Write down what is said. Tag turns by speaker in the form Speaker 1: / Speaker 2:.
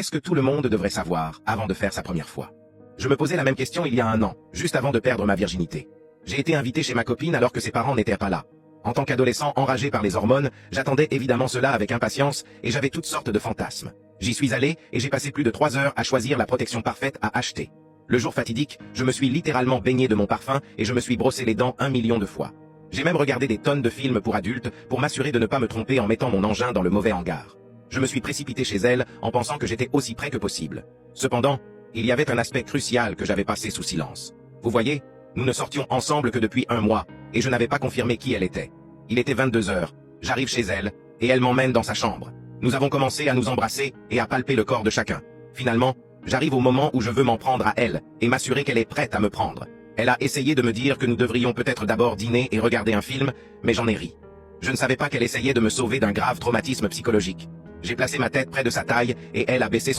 Speaker 1: Est-ce que tout le monde devrait savoir avant de faire sa première fois? Je me posais la même question il y a un an, juste avant de perdre ma virginité. J'ai été invité chez ma copine alors que ses parents n'étaient pas là. En tant qu'adolescent enragé par les hormones, j'attendais évidemment cela avec impatience et j'avais toutes sortes de fantasmes. J'y suis allé et j'ai passé plus de 3 heures à choisir la protection parfaite à acheter. Le jour fatidique, je me suis littéralement baigné de mon parfum et je me suis brossé les dents 1 million de fois. J'ai même regardé des tonnes de films pour adultes pour m'assurer de ne pas me tromper en mettant mon engin dans le mauvais hangar. Je me suis précipité chez elle en pensant que j'étais aussi près que possible. Cependant, il y avait un aspect crucial que j'avais passé sous silence. Vous voyez, nous ne sortions ensemble que depuis 1 mois, et je n'avais pas confirmé qui elle était. Il était 22 heures, j'arrive chez elle, et elle m'emmène dans sa chambre. Nous avons commencé à nous embrasser et à palper le corps de chacun. Finalement, j'arrive au moment où je veux m'en prendre à elle, et m'assurer qu'elle est prête à me prendre. Elle a essayé de me dire que nous devrions peut-être d'abord dîner et regarder un film, mais j'en ai ri. Je ne savais pas qu'elle essayait de me sauver d'un grave traumatisme psychologique. J'ai placé ma tête près de sa taille, et elle a baissé